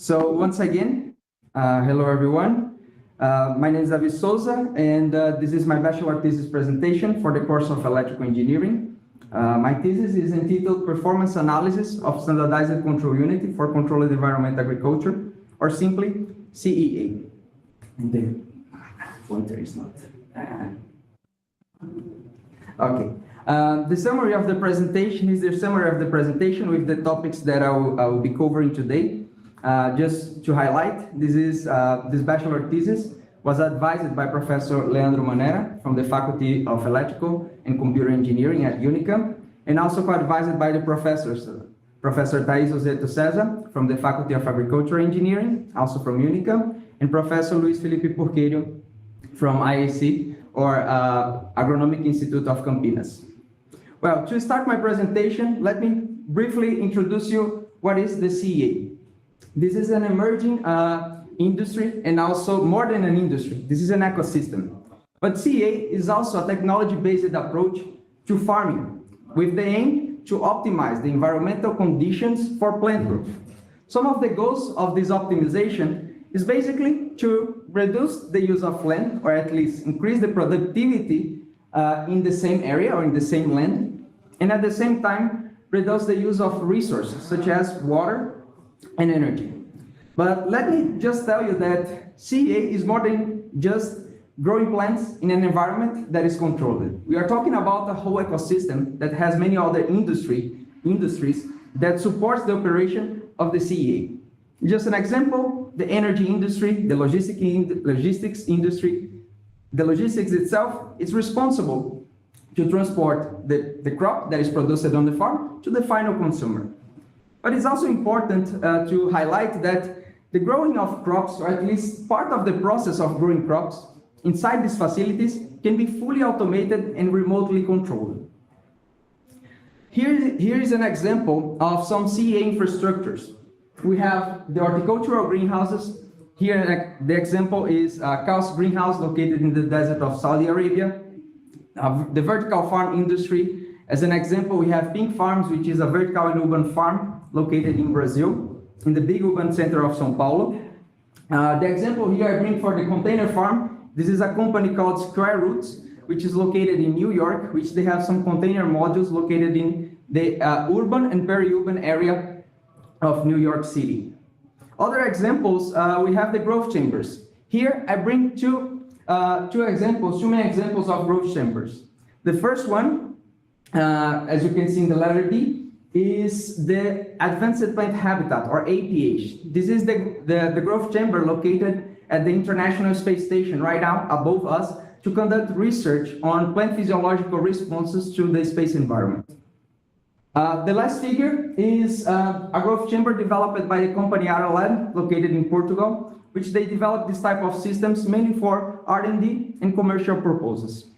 So once again, hello everyone. My name is Davi Souza, and this is my bachelor thesis presentation for the course of electrical engineering. My thesis is entitled Performance Analysis of Standardized Control Unit for Controlled Environment Agriculture, or simply CEA. And the pointer is not. Okay. The summary of the presentation is the summary of the presentation with the topics that I will be covering today. Just to highlight, this bachelor thesis was advised by Professor Leandro Manera from the Faculty of Electrical and Computer Engineering at Unicamp, and also co-advised by the professors, Professor Davi Souza from the Faculty of Agricultural Engineering, also from Unicamp, and Professor Luis Felipe Porqueiro from IAC, or Agronomic Institute of Campinas. Well, to start my presentation, let me briefly introduce you what is the CEA. This is an emerging industry, and also more than an industry. This is an ecosystem. But CEA is also a technology-based approach to farming, with the aim to optimize the environmental conditions for plant growth. Some of the goals of this optimization is basically to reduce the use of land, or at least increase the productivity in the same area or in the same land, and at the same time reduce the use of resources such as water and energy. But let me just tell you that CEA is more than just growing plants in an environment that is controlled. We are talking about a whole ecosystem that has many other industries that supports the operation of the CEA. Just an example, the energy industry, the logistics industry. The logistics itself is responsible to transport the crop that is produced on the farm to the final consumer. But it's also important to highlight that the growing of crops, or at least part of the process of growing crops inside these facilities, can be fully automated and remotely controlled. Here is an example of some CEA infrastructures. We have the horticultural greenhouses. Here the example is Kaos greenhouse located in the desert of Saudi Arabia. The vertical farm industry, as an example, we have Pink Farms, which is a vertical and urban farm located in Brazil, in the big urban center of São Paulo. The example here I bring for the container farm, this is a company called Square Roots, which is located in New York, which they have some container modules located in the urban and peri-urban area of New York City. Other examples, we have the growth chambers. Here I bring two main examples of growth chambers. The first one, as you can see in the letter D, is the Advanced Plant Habitat, or APH. This is the growth chamber located at the International Space Station right now above us to conduct research on plant physiological responses to the space environment. The last figure is a growth chamber developed by the company Aralab, located in Portugal, which they developed this type of systems mainly for R&D and commercial purposes.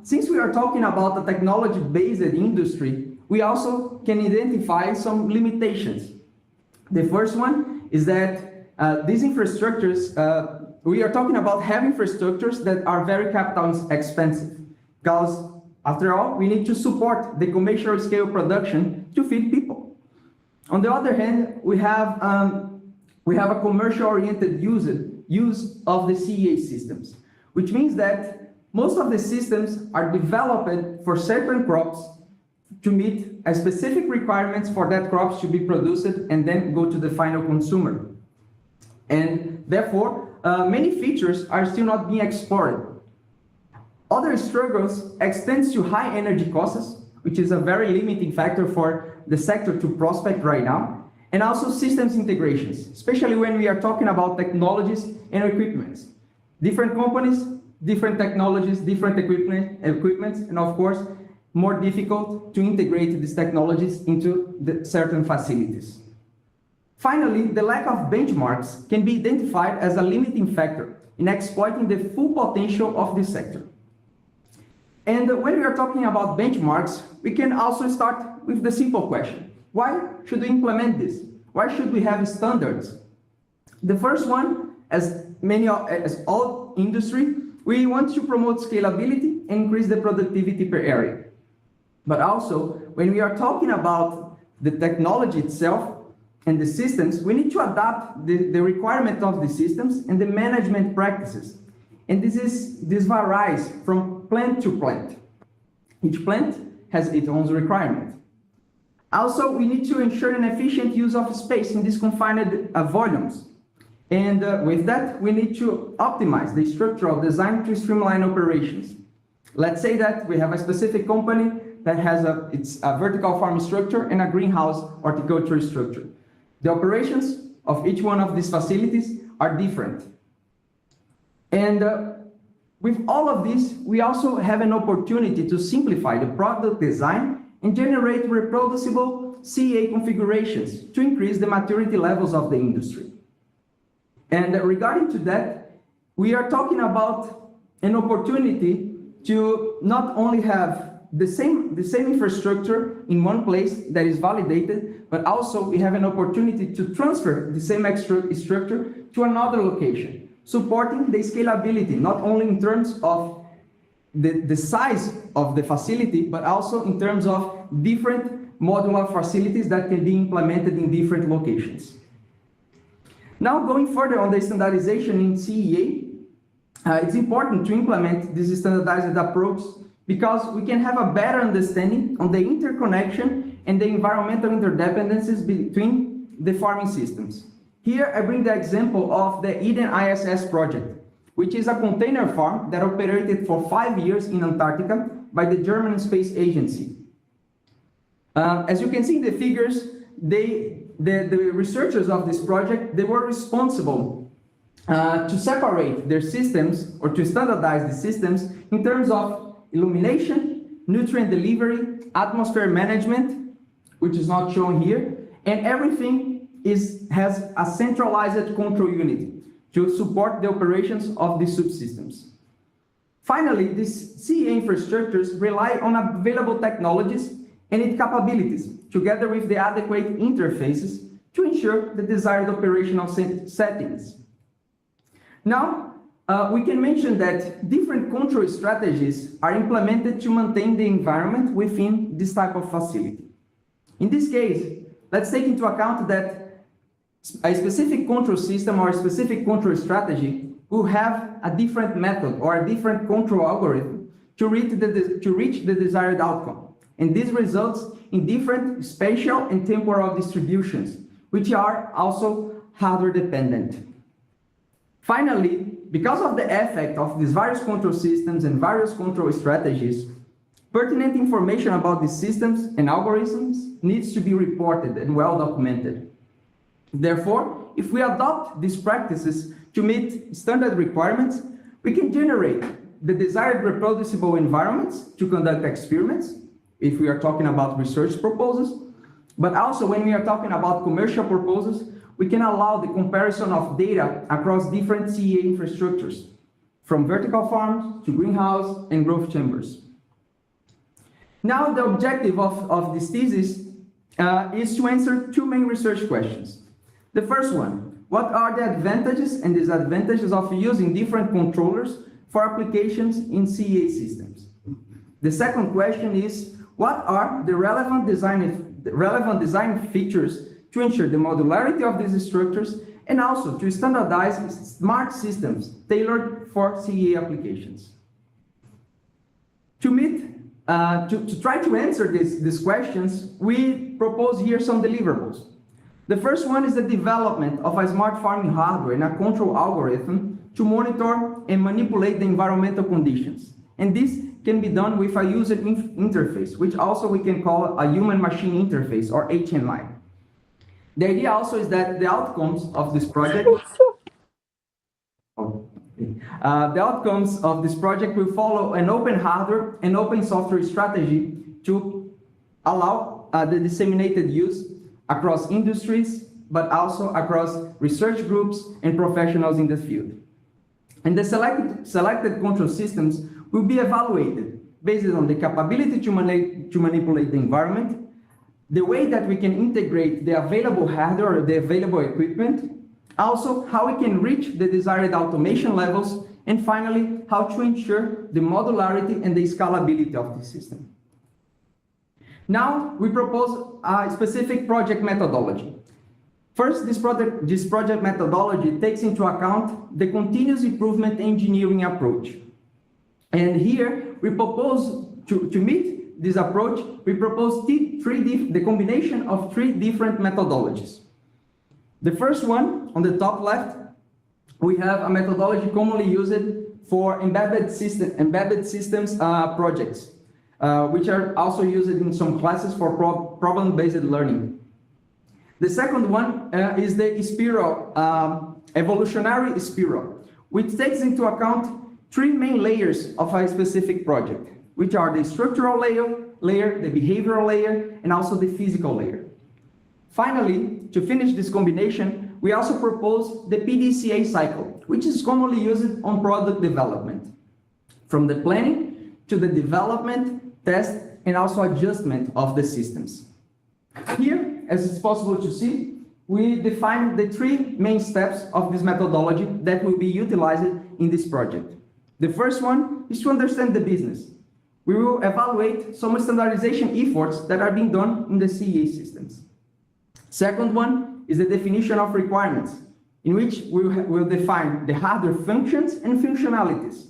Since we are talking about a technology-based industry, we also can identify some limitations. The first one is that these infrastructures, we are talking about heavy infrastructures that are very capital expensive, because after all, we need to support the commercial scale production to feed people. On the other hand, we have a commercial-oriented use of the CEA systems, which means that most of the systems are developed for certain crops to meet a specific requirements for that crops to be produced and then go to the final consumer. And therefore, many features are still not being explored. Other struggles extend to high energy costs, which is a very limiting factor for the sector to prospect right now, and also systems integrations, especially when we are talking about technologies and equipments. Different companies, different technologies, different equipments, and of course, more difficult to integrate these technologies into certain facilities. Finally, the lack of benchmarks can be identified as a limiting factor in exploiting the full potential of this sector. And when we are talking about benchmarks, we can also start with the simple question. Why should we implement this? Why should we have standards? The first one, as all industry, we want to promote scalability and increase the productivity per area. But also, when we are talking about the technology itself, and the systems, we need to adapt the requirement of the systems and the management practices. And this varies from plant to plant. Each plant has its own requirement. Also, we need to ensure an efficient use of space in these confined volumes. And with that, we need to optimize the structural design to streamline operations. Let's say that we have a specific company that has a vertical farm structure and a greenhouse horticulture structure. The operations of each one of these facilities are different. And with all of this, we also have an opportunity to simplify the product design and generate reproducible CEA configurations to increase the maturity levels of the industry. And regarding to that, we are talking about an opportunity to not only have the same infrastructure in one place that is validated, but also we have an opportunity to transfer the same structure to another location, supporting the scalability, not only in terms of the size of the facility, but also in terms of different modular facilities that can be implemented in different locations. Now, going further on the standardization in CEA, it's important to implement this standardized approach because we can have a better understanding on the interconnection and the environmental interdependencies between the farming systems. Here, I bring the example of the Eden ISS project, which is a container farm that operated for 5 years in Antarctica by the German Space Agency. As you can see in the figures, the researchers of this project, they were responsible to separate their systems or to standardize the systems in terms of illumination, nutrient delivery, atmosphere management, which is not shown here, and everything has a centralized control unit to support the operations of these subsystems. Finally, these CEA infrastructures rely on available technologies and its capabilities, together with the adequate interfaces to ensure the desired operational settings. Now, we can mention that different control strategies are implemented to maintain the environment within this type of facility. In this case, let's take into account that a specific control system or a specific control strategy will have a different method or a different control algorithm to reach the desired outcome. And this results in different spatial and temporal distributions, which are also hardware dependent. Finally, because of the effect of these various control systems and various control strategies, pertinent information about these systems and algorithms needs to be reported and well documented. Therefore, if we adopt these practices to meet standard requirements, we can generate the desired reproducible environments to conduct experiments, if we are talking about research proposals, but also when we are talking about commercial proposals, we can allow the comparison of data across different CEA infrastructures, from vertical farms to greenhouse and growth chambers. Now, the objective of this thesis is to answer two main research questions. The first one, what are the advantages and disadvantages of using different controllers for applications in CEA systems? The second question is, what are the relevant design features to ensure the modularity of these structures and also to standardize smart systems tailored for CEA applications? To try to answer these questions, we propose here some deliverables. The first one is the development of a smart farming hardware and a control algorithm to monitor and manipulate the environmental conditions. And this can be done with a user interface, which also we can call a human-machine interface, or HMI. The idea also is that the outcomes of this project will follow an open hardware and open software strategy to allow the disseminated use across industries, but also across research groups and professionals in the field. And the selected control systems will be evaluated based on the capability to manipulate the environment, the way that we can integrate the available hardware or the available equipment, also how we can reach the desired automation levels, and finally, how to ensure the modularity and the scalability of the system. Now, we propose a specific project methodology. First, this project methodology takes into account the continuous improvement engineering approach. And here, we propose to meet this approach, we propose the combination of three different methodologies. The first one, on the top left, we have a methodology commonly used for embedded systems projects, which are also used in some classes for problem-based learning. The second one is the spiral, evolutionary spiral, which takes into account three main layers of a specific project, which are the structural layer, the behavioral layer, and also the physical layer. Finally, to finish this combination, we also propose the PDCA cycle, which is commonly used on product development, from the planning to the development, test, and also adjustment of the systems. Here, as it's possible to see, we define the three main steps of this methodology that will be utilized in this project. The first one is to understand the business. We will evaluate some standardization efforts that are being done in the CEA systems. Second one is the definition of requirements, in which we will define the hardware functions and functionalities.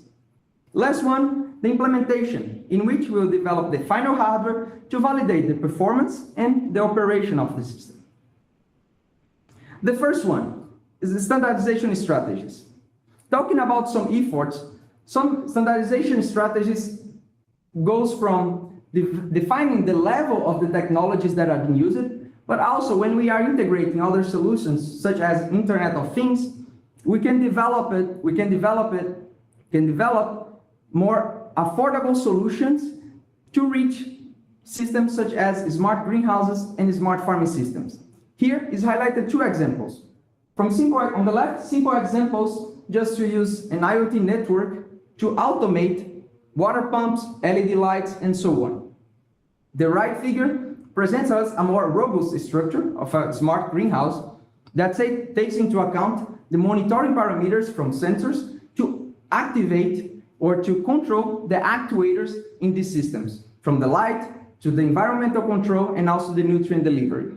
Last one, the implementation, in which we will develop the final hardware to validate the performance and the operation of the system. The first one is the standardization strategies. Talking about some efforts, some standardization strategies goes from defining the level of the technologies that are being used, but also when we are integrating other solutions, such as Internet of Things, we can develop more affordable solutions to reach systems such as smart greenhouses and smart farming systems. Here is highlighted two examples. From simple, on the left, simple examples just to use an IoT network to automate water pumps, LED lights, and so on. The right figure presents us a more robust structure of a smart greenhouse that takes into account the monitoring parameters from sensors to activate or to control the actuators in these systems, from the light to the environmental control and also the nutrient delivery.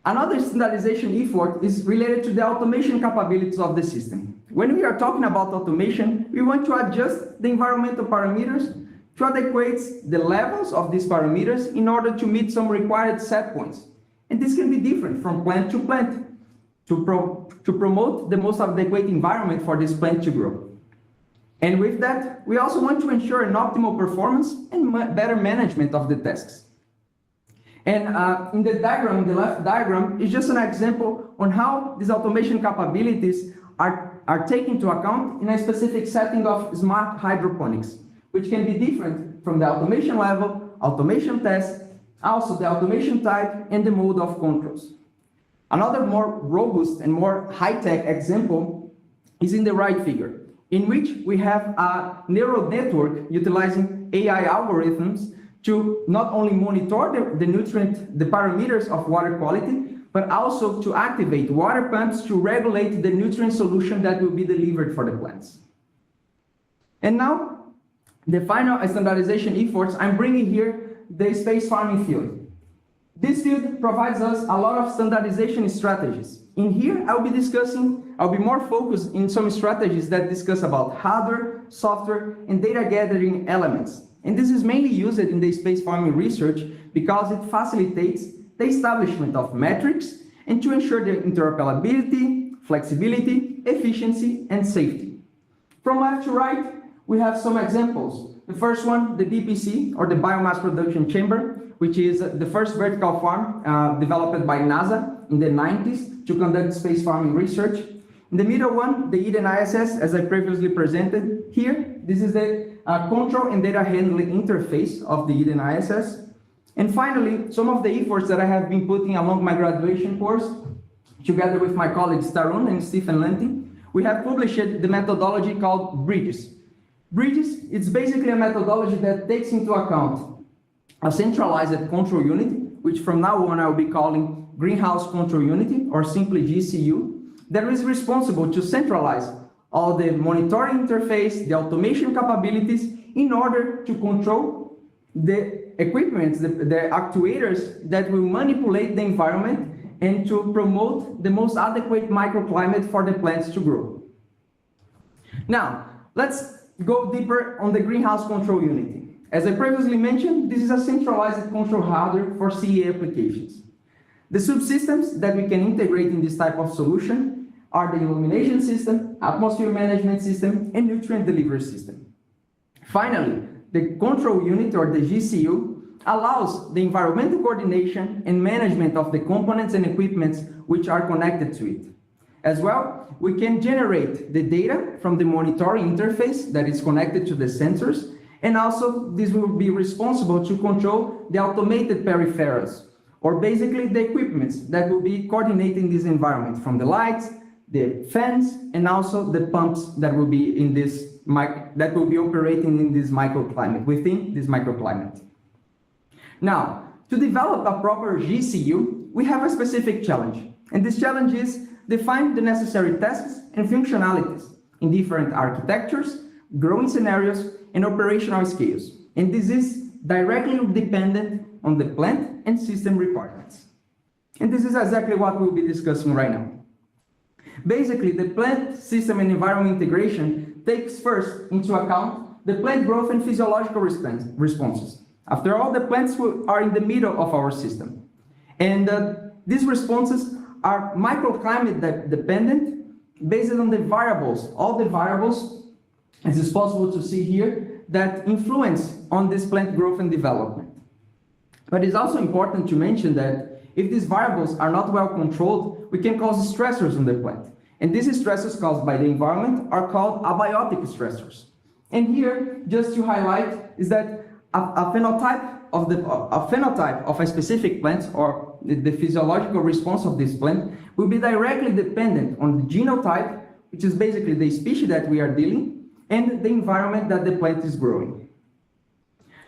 Another standardization effort is related to the automation capabilities of the system. When we are talking about automation, we want to adjust the environmental parameters to adequate the levels of these parameters in order to meet some required set points. And this can be different from plant to plant to promote the most adequate environment for this plant to grow. And with that, we also want to ensure an optimal performance and better management of the tasks. And in the diagram, the left diagram, is just an example on how these automation capabilities are taken into account in a specific setting of smart hydroponics, which can be different from the automation level, automation test, also the automation type, and the mode of controls. Another more robust and more high-tech example is in the right figure, in which we have a neural network utilizing AI algorithms to not only monitor the parameters of water quality, but also to activate water pumps to regulate the nutrient solution that will be delivered for the plants. And now, the final standardization efforts, I'm bringing here the space farming field. This field provides us a lot of standardization strategies. In here, I'll be more focused in some strategies that discuss about hardware, software, and data gathering elements. And this is mainly used in the space farming research because it facilitates the establishment of metrics and to ensure the interoperability, flexibility, efficiency, and safety. From left to right, we have some examples. The first one, the BPC, or the Biomass Production Chamber, which is the first vertical farm developed by NASA in the 90s to conduct space farming research. In the middle one, the Eden ISS, as I previously presented here. This is the control and data handling interface of the Eden ISS. And finally, some of the efforts that I have been putting along my graduation course, together with my colleagues Tarun and Stephen Lanty, we have published the methodology called Bridges. Bridges, it's basically a methodology that takes into account a centralized control unit, which from now on I will be calling Greenhouse Control Unit, or simply GCU, that is responsible to centralize all the monitoring interface, the automation capabilities, in order to control the equipment, the actuators that will manipulate the environment and to promote the most adequate microclimate for the plants to grow. Now, let's go deeper on the greenhouse control unit. As I previously mentioned, this is a centralized control hardware for CEA applications. The subsystems that we can integrate in this type of solution are the illumination system, atmosphere management system, and nutrient delivery system. Finally, the control unit, or the GCU, allows the environmental coordination and management of the components and equipments which are connected to it. As well, we can generate the data from the monitoring interface that is connected to the sensors, and also this will be responsible to control the automated peripherals, or basically the equipments that will be coordinating this environment, from the lights, the fans, and also the pumps that will be in this that will be operating in this microclimate, within this microclimate. Now, to develop a proper GCU, we have a specific challenge, and this challenge is define the necessary tasks and functionalities in different architectures, growing scenarios, and operational scales. And this is directly dependent on the plant and system requirements. And this is exactly what we'll be discussing right now. Basically, the plant, system, and environment integration takes first into account the plant growth and physiological responses. After all, the plants are in the middle of our system. And these responses are microclimate dependent based on the variables, all the variables, as is possible to see here, that influence on this plant growth and development. But it's also important to mention that if these variables are not well controlled, we can cause stressors on the plant. And these stressors caused by the environment are called abiotic stressors. And here, just to highlight, is that a phenotype of a specific plant, or the physiological response of this plant, will be directly dependent on the genotype, which is basically the species that we are dealing, and the environment that the plant is growing.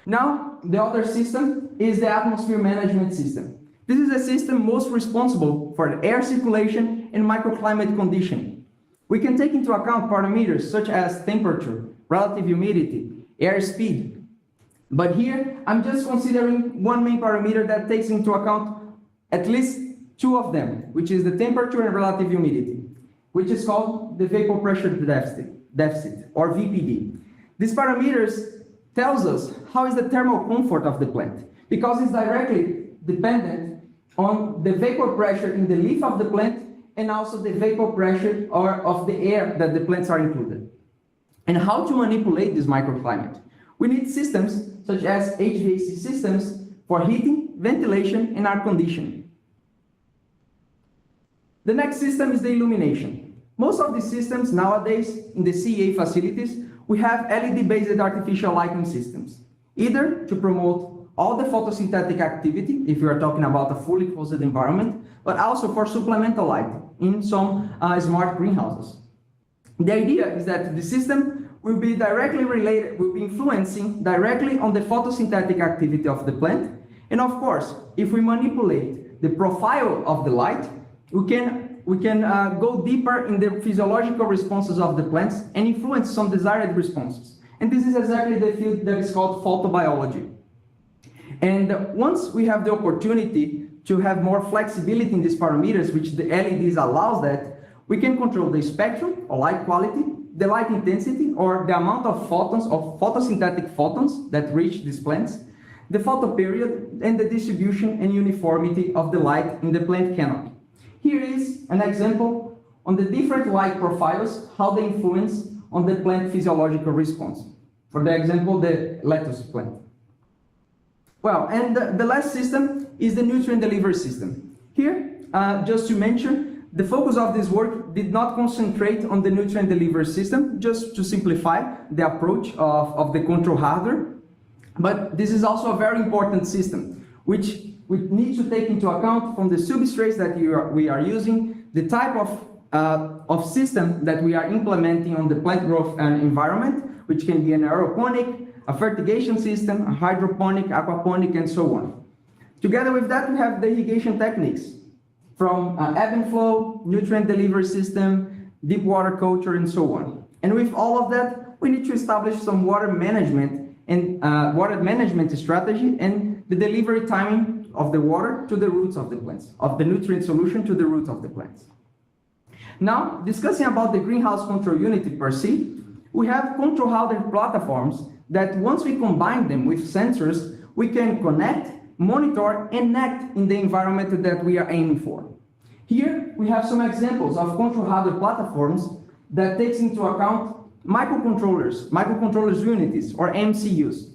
Now, the other system is the atmosphere management system. This is a system most responsible for the air circulation and microclimate conditioning. We can take into account parameters such as temperature, relative humidity, air speed. But here, I'm just considering one main parameter that takes into account at least two of them, which is the temperature and relative humidity, which is called the vapor pressure deficit, or VPD. These parameters tells us how is the thermal comfort of the plant, because it's directly dependent on the vapor pressure in the leaf of the plant and also the vapor pressure of the air that the plants are included. And how to manipulate this microclimate? We need systems such as HVAC systems for heating, ventilation, and air conditioning. The next system is the illumination. Most of the systems nowadays in the CEA facilities, we have LED-based artificial lighting systems, either to promote all the photosynthetic activity, if you are talking about a fully closed environment, but also for supplemental lighting in some smart greenhouses. The idea is that the system will be directly related, will be influencing directly on the photosynthetic activity of the plant. And of course, if we manipulate the profile of the light, we can go deeper in the physiological responses of the plants and influence some desired responses. And this is exactly the field that is called photobiology. And once we have the opportunity to have more flexibility in these parameters, which the LEDs allows that, we can control the spectrum or light quality, the light intensity or the amount of photons, of photosynthetic photons that reach these plants, the photoperiod, and the distribution and uniformity of the light in the plant canopy. Here is an example on the different light profiles, how they influence on the plant physiological response. For the example, the lettuce plant. Well, and the last system is the nutrient delivery system. Here, just to mention, the focus of this work did not concentrate on the nutrient delivery system, just to simplify the approach of the control hardware. But this is also a very important system, which we need to take into account from the substrates that we are using, the type of system that we are implementing on the plant growth environment, which can be an aeroponic, a fertigation system, a hydroponic, aquaponic, and so on. Together with that, we have the irrigation techniques from ebb and flow, nutrient delivery system, deep water culture, and so on. And with all of that, we need to establish some water management and water management strategy and the delivery timing of the water to the roots of the plants, of the nutrient solution to the roots of the plants. Now, discussing about the greenhouse control unit per se, we have control hardware platforms that once we combine them with sensors, we can connect, monitor, and act in the environment that we are aiming for. Here, we have some examples of control hardware platforms that takes into account microcontrollers units, or MCUs.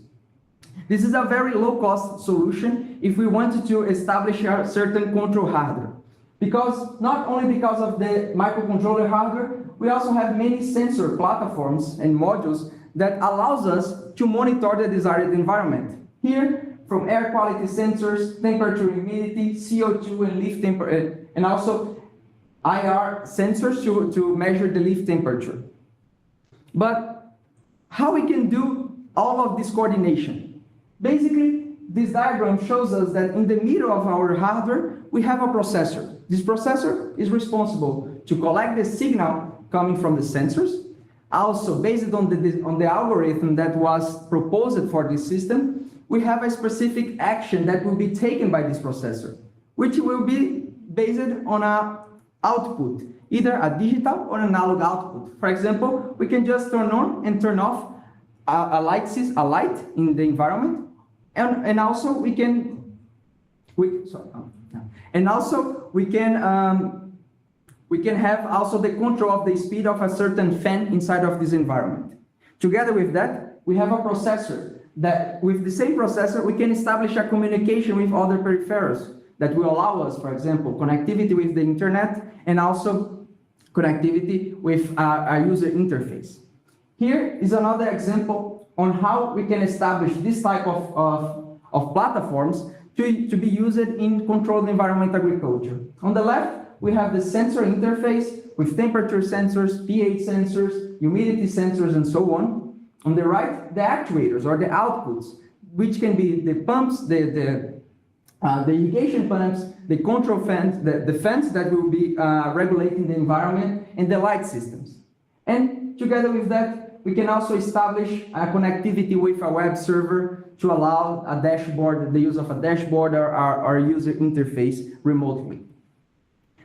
This is a very low-cost solution if we wanted to establish a certain control hardware. Because, not only because of the microcontroller hardware, we also have many sensor platforms and modules that allows us to monitor the desired environment. Here, from air quality sensors, temperature, humidity, CO2 and leaf temperature, and also IR sensors to measure the leaf temperature. But how we can do all of this coordination? Basically, this diagram shows us that in the middle of our hardware, we have a processor. This processor is responsible to collect the signal coming from the sensors. Also, based on the algorithm that was proposed for this system, we have a specific action that will be taken by this processor, which will be based on an output, either a digital or analog output. For example, we can just turn on and turn off a light in the environment, and also we can have also the control of the speed of a certain fan inside of this environment. Together with that, we have a processor that with the same processor, we can establish a communication with other peripherals that will allow us, for example, connectivity with the internet and also connectivity with our user interface. Here is another example on how we can establish this type of platforms to be used in controlled environment agriculture. On the left, we have the sensor interface with temperature sensors, pH sensors, humidity sensors, and so on. On the right, the actuators or the outputs, which can be the pumps, the irrigation pumps, the control fans, the fans that will be regulating the environment, and the light systems. And together with that, we can also establish a connectivity with a web server to allow a dashboard, the use of a dashboard or user interface remotely.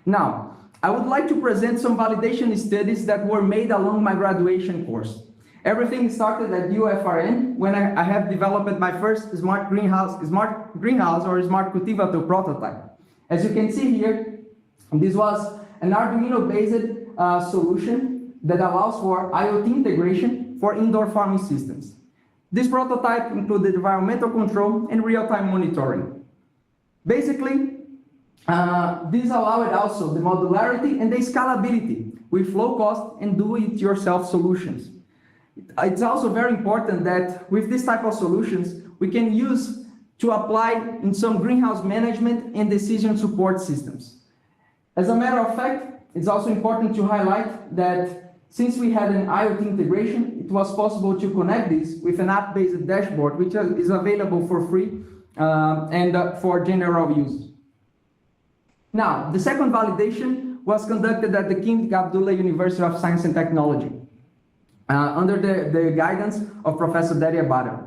Now, I would like to present some validation studies that were made along my graduation course. Everything started at UFRN when I have developed my first smart greenhouse or smart cultivator prototype. As you can see here, this was an Arduino-based solution that allows for IoT integration for indoor farming systems. This prototype included environmental control and real-time monitoring. Basically, this allowed also the modularity and the scalability with low cost and do-it-yourself solutions. It's also very important that with this type of solutions, we can use to apply in some greenhouse management and decision support systems. As a matter of fact, it's also important to highlight that since we had an IoT integration, it was possible to connect this with an app-based dashboard, which is available for free and for general use. Now, the second validation was conducted at the King Abdullah University of Science and Technology, under the guidance of Professor Davi Souza.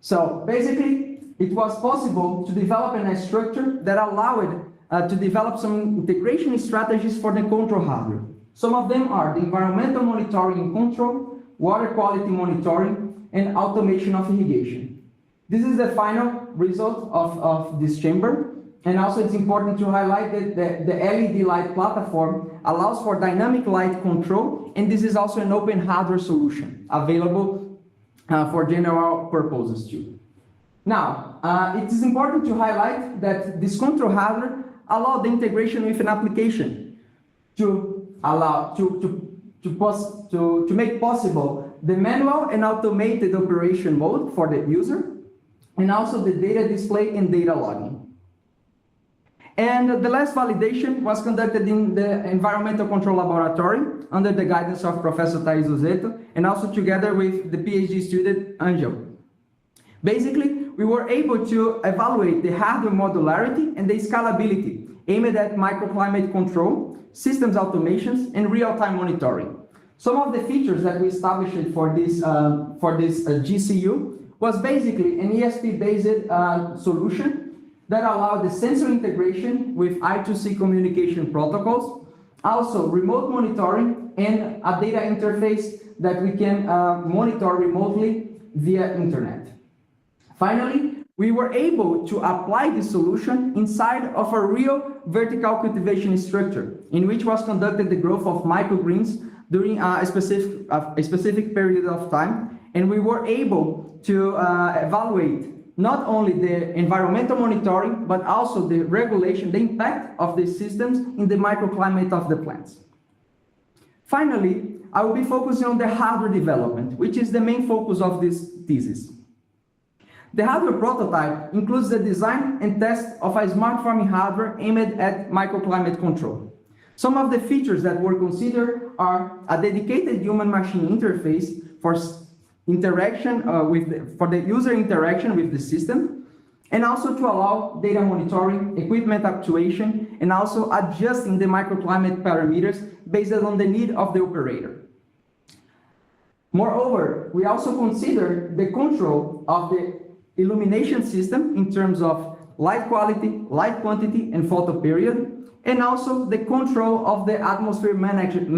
So basically, it was possible to develop a structure that allowed to develop some integration strategies for the control hardware. Some of them are the environmental monitoring and control, water quality monitoring, and automation of irrigation. This is the final result of this chamber. And also it's important to highlight that the LED light platform allows for dynamic light control, and this is also an open hardware solution available for general purposes too. Now, it is important to highlight that this control hardware allows the integration with an application to make possible the manual and automated operation mode for the user, and also the data display and data logging. And the last validation was conducted in the Environmental Control Laboratory under the guidance of Professor Davi Souza, and also together with the PhD student Angel. Basically, we were able to evaluate the hardware modularity and the scalability aimed at microclimate control, systems automations, and real-time monitoring. Some of the features that we established for this GCU was basically an ESP-based solution that allow the sensor integration with I2C communication protocols, also remote monitoring and a data interface that we can monitor remotely via internet. Finally, we were able to apply this solution inside of a real vertical cultivation structure, in which was conducted the growth of microgreens during a specific period of time, and we were able to evaluate not only the environmental monitoring, but also the regulation, the impact of these systems in the microclimate of the plants. Finally, I will be focusing on the hardware development, which is the main focus of this thesis. The hardware prototype includes the design and test of a smart farming hardware aimed at microclimate control. Some of the features that were considered are a dedicated human-machine interface for interaction for the user interaction with the system, and also to allow data monitoring, equipment actuation, and also adjusting the microclimate parameters based on the need of the operator. Moreover, we also consider the control of the illumination system in terms of light quality, light quantity, and photo period, and also the control of the atmosphere management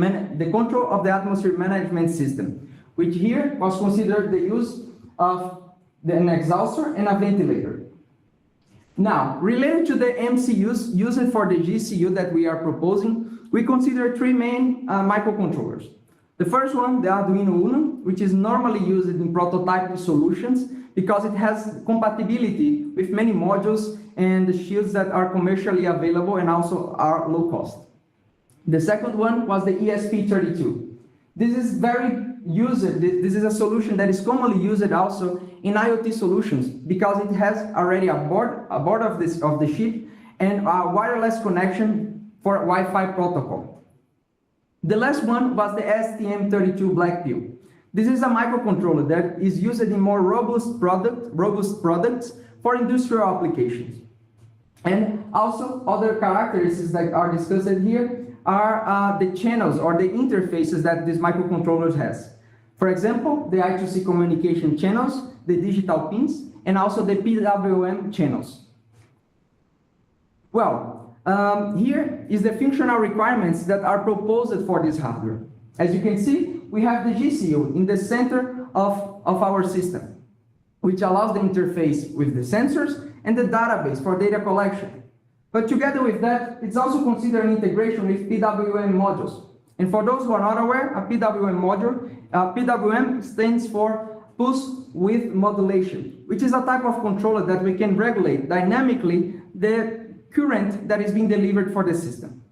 system, which here was considered the use of an exhaustor and a ventilator. Now, related to the MCUs used for the GCU that we are proposing, we consider three main microcontrollers. The first one, the Arduino Uno, which is normally used in prototyping solutions because it has compatibility with many modules and the shields that are commercially available and also are low cost. The second one was the ESP32. This is very used, this is a solution that is commonly used also in IoT solutions because it has already a board of the chip and a wireless connection for Wi-Fi protocol. The last one was the STM32 Black Pill. This is a microcontroller that is used in more robust products for industrial applications. And also other characteristics that are discussed here are the channels or the interfaces that this microcontroller has. For example, the I2C communication channels, the digital pins, and also the PWM channels. Well, here is the functional requirements that are proposed for this hardware. As you can see, we have the GCU in the center of our system, which allows the interface with the sensors and the database for data collection. But together with that, it's also considered integration with PWM modules. And for those who are not aware, a PWM module, PWM stands for pulse width modulation, which is a type of controller that we can regulate dynamically the current that is being delivered for the system.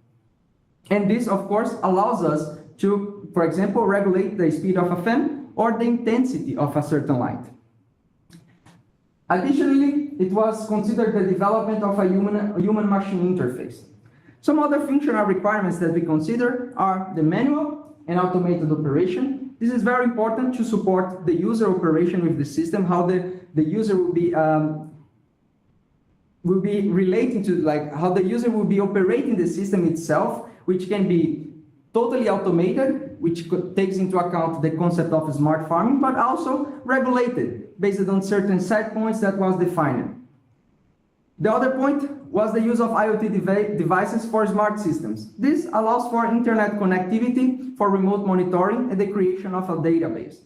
And this, of course, allows us to, for example, regulate the speed of a fan or the intensity of a certain light. Additionally, it was considered the development of a human-machine interface. Some other functional requirements that we consider are the manual and automated operation. This is very important to support the user operation with the system, how the user will be relating to, like, how the user will be operating the system itself, which can be totally automated, which takes into account the concept of smart farming, but also regulated based on certain set points that was defined. The other point was the use of IoT devices for smart systems. This allows for internet connectivity for remote monitoring and the creation of a database.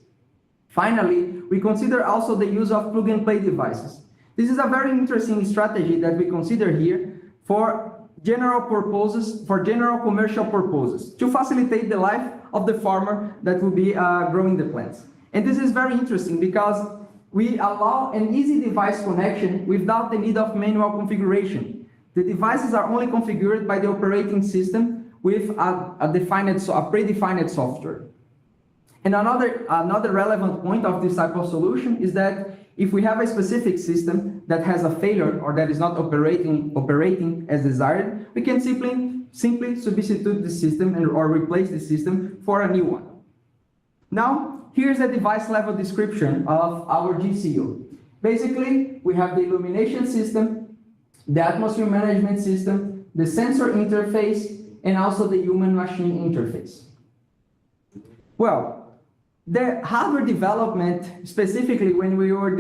Finally, we consider also the use of plug-and-play devices. This is a very interesting strategy that we consider here for general purposes, for general commercial purposes, to facilitate the life of the farmer that will be growing the plants. And this is very interesting because we allow an easy device connection without the need of manual configuration. The devices are only configured by the operating system with a predefined software. And another relevant point of this type of solution is that if we have a specific system that has a failure or that is not operating as desired, we can simply substitute the system or replace the system for a new one. Now, here's a device level description of our GCU. Basically, we have the illumination system, the atmosphere management system, the sensor interface, and also the human-machine interface. Well, The hardware development, specifically when we were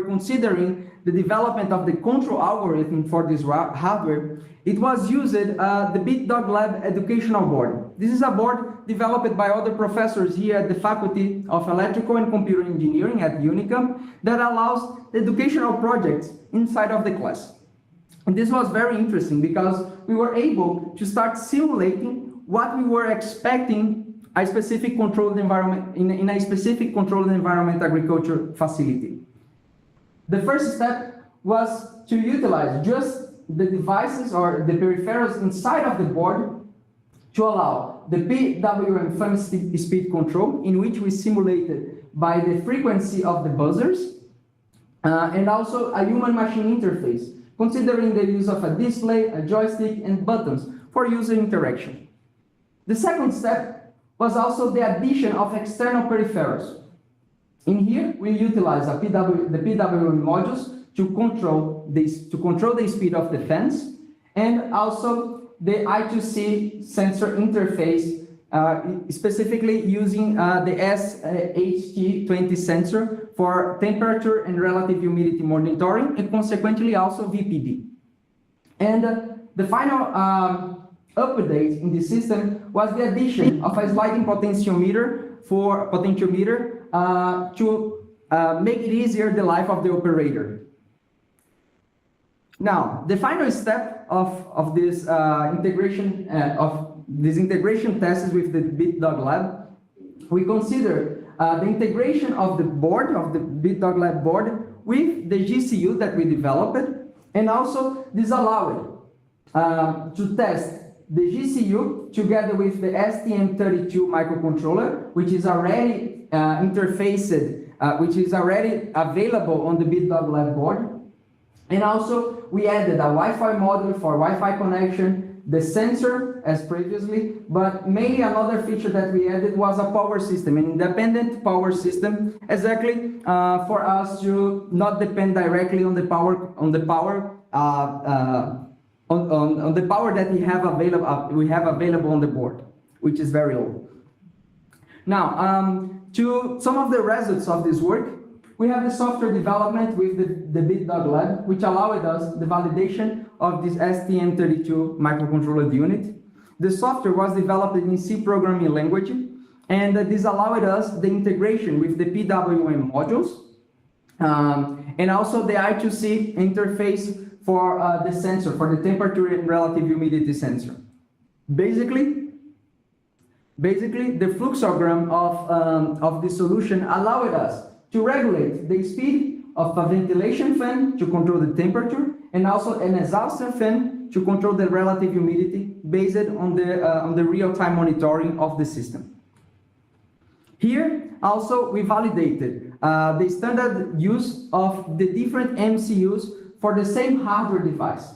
considering the development of the control algorithm for this hardware, it was used the BitDog Lab Educational Board. This is a board developed by other professors here at the Faculty of Electrical and Computer Engineering at Unicamp that allows educational projects inside of the class. And this was very interesting because we were able to start simulating what we were expecting a specific controlled environment in a specific controlled environment agriculture facility. The first step was to utilize just the devices or the peripherals inside of the board to allow the PWM fan speed control, in which we simulated by the frequency of the buzzers, and also a human-machine interface, considering the use of a display, a joystick, and buttons for user interaction. The second step was also the addition of external peripherals. In here, we utilize the PWM modules to control the speed of the fans, and also the I2C sensor interface, specifically using the SHT20 sensor for temperature and relative humidity monitoring, and consequently also VPD. And the final update in the system was the addition of a sliding potentiometer to make it easier the life of the operator. Now, the final step of this integration tests with the BitDog Lab, we consider the integration of the board, of the BitDog Lab board, with the GCU that we developed, and also this allowed to test the GCU together with the STM32 microcontroller, which is already which is already available on the BitDog Lab board. And also, we added a Wi-Fi module for Wi-Fi connection, the sensor as previously, but mainly another feature that we added was a power system, an independent power system, exactly for us to not depend directly on the power that we have available on the board, which is very low. Now, to some of the results of this work, we have the software development with the BitDog Lab, which allowed us the validation of this STM32 microcontroller unit. The software was developed in C programming language, and this allowed us the integration with the PWM modules, and also the I2C interface for the sensor, for the temperature and relative humidity sensor. Basically, the fluxogram of the solution allowed us to regulate the speed of a ventilation fan to control the temperature, and also an exhaustion fan to control the relative humidity based on the real-time monitoring of the system. Here, also, we validated the standard use of the different MCUs for the same hardware device.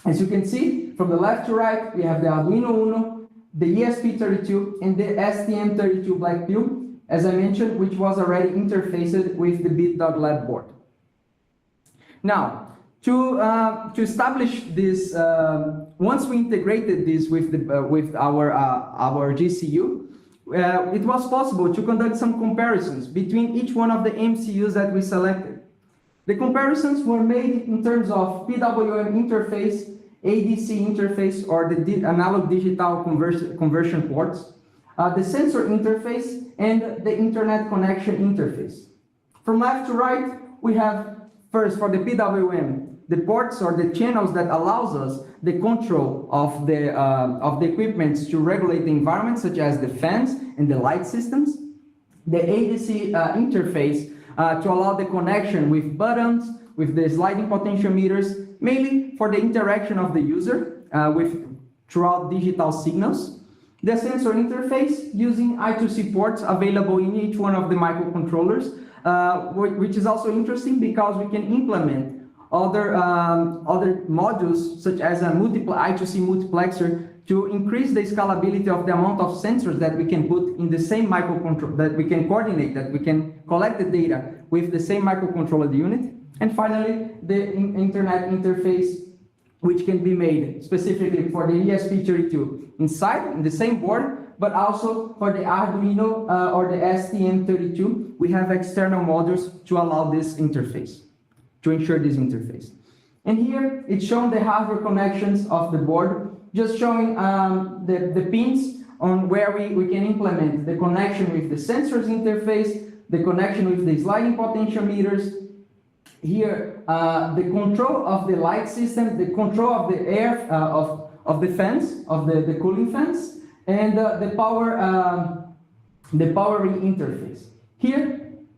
As you can see, from the left to right, we have the Arduino Uno, the ESP32, and the STM32 Blackpill, as I mentioned, which was already interfaced with the BitDog Lab board. Now, to establish this, once we integrated this with our GCU, it was possible to conduct some comparisons between each one of the MCUs that we selected. The comparisons were made in terms of PWM interface, ADC interface, or the analog digital conversion ports, the sensor interface, and the internet connection interface. From left to right, we have first for the PWM, the ports or the channels that allows us the control of the equipment to regulate the environment, such as the fans and the light systems. The ADC interface to allow the connection with buttons, with the sliding potentiometers, mainly for the interaction of the user throughout digital signals. The sensor interface using I2C ports available in each one of the microcontrollers, which is also interesting because we can implement other modules such as a I2C multiplexer to increase the scalability of the amount of sensors that we can put in the same microcontroller, that we can coordinate, that we can collect the data with the same microcontroller unit. And finally, the internet interface, which can be made specifically for the ESP32 in the same board, but also for the Arduino or the STM32, we have external modules to allow this interface, to ensure this interface. And here it's showing the hardware connections of the board, just showing the pins on where we can implement the connection with the sensors interface, the connection with the sliding potentiometers. Here, the control of the light system, the control of the air, of the fans, of the cooling fans, and the powering interface. Here,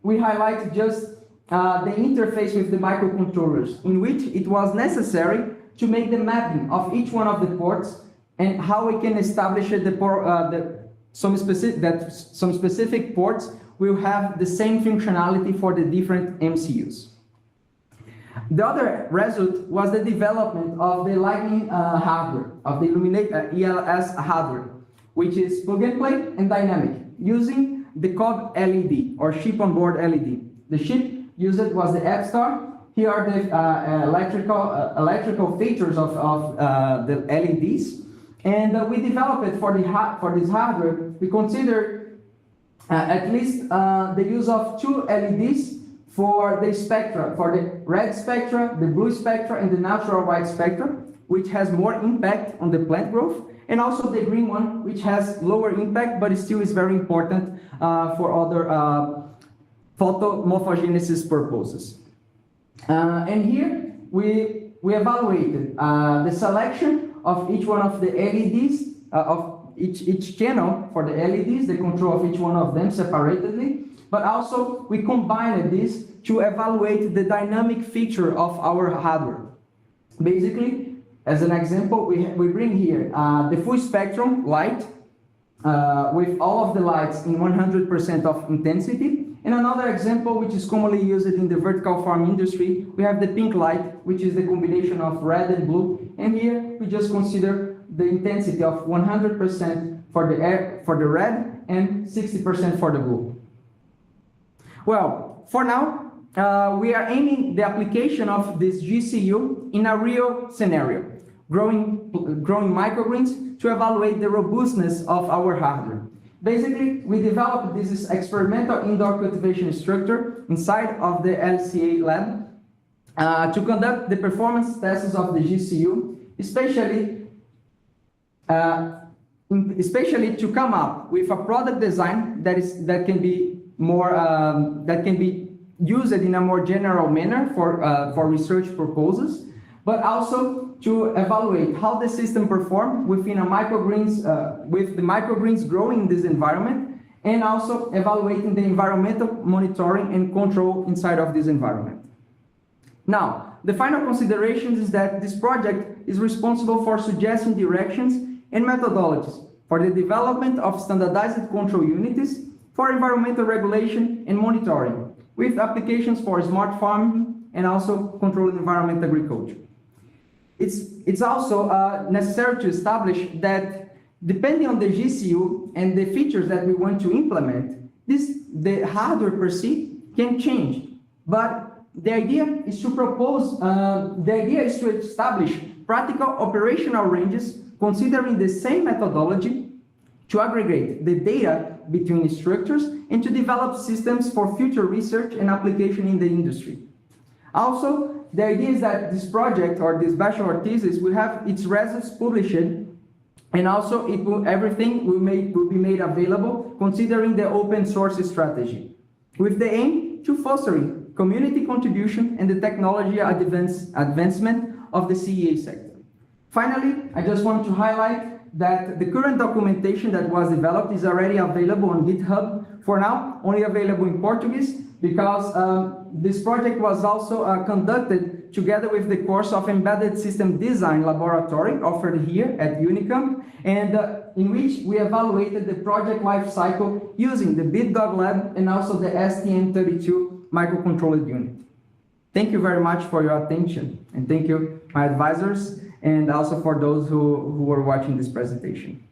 we highlight just the interface with the microcontrollers, in which it was necessary to make the mapping of each one of the ports and how we can establish some specific ports will have the same functionality for the different MCUs. The other result was the development of the lighting hardware, of the ELS hardware, which is plug and play and dynamic, using the COB LED or chip on board LED. The chip used was the App Star. Here are the electrical features of the LEDs, and we developed it for this hardware. We consider at least the use of 2 LEDs for the spectra, for the red spectra, the blue spectra, and the natural white spectra, which has more impact on the plant growth, and also the green one, which has lower impact, but it still is very important for other photomorphogenesis purposes. And here we evaluated the selection of each one of the LEDs, of each channel for the LEDs, the control of each one of them separately, but also we combined this to evaluate the dynamic feature of our hardware. Basically, as an example, we bring here the full spectrum light with all of the lights in 100% of intensity. And another example, which is commonly used in the vertical farm industry, we have the pink light, which is the combination of red and blue. And here we just consider the intensity of 100% for the red and 60% for the blue. Well, for now, we are aiming the application of this GCU in a real scenario, growing microgreens to evaluate the robustness of our hardware. Basically, we developed this experimental indoor cultivation structure inside of the LCA lab to conduct the performance tests of the GCU, especially to come up with a product design that can be used in a more general manner for research purposes, but also to evaluate how the system performs within a microgreens, with the microgreens growing in this environment, and also evaluating the environmental monitoring and control inside of this environment. Now, the final consideration is that this project is responsible for suggesting directions and methodologies for the development of standardized control units for environmental regulation and monitoring, with applications for smart farming and also controlled environment agriculture. It's also necessary to establish that depending on the GCU and the features that we want to implement, the hardware per se can change. But the idea is to establish practical operational ranges considering the same methodology to aggregate the data between structures and to develop systems for future research and application in the industry. Also, the idea is that this project or this bachelor thesis will have its results published, and also everything will be made available considering the open source strategy, with the aim to fostering community contribution and the technology advancement of the CEA sector. Finally, I just want to highlight that the current documentation that was developed is already available on GitHub, for now only available in Portuguese, because this project was also conducted together with the course of Embedded System Design Laboratory offered here at Unicamp, and in which we evaluated the project life cycle using the BitDog Lab and also the STM32 microcontroller unit. Thank you very much for your attention, and thank you, my advisors, and also for those who were watching this presentation.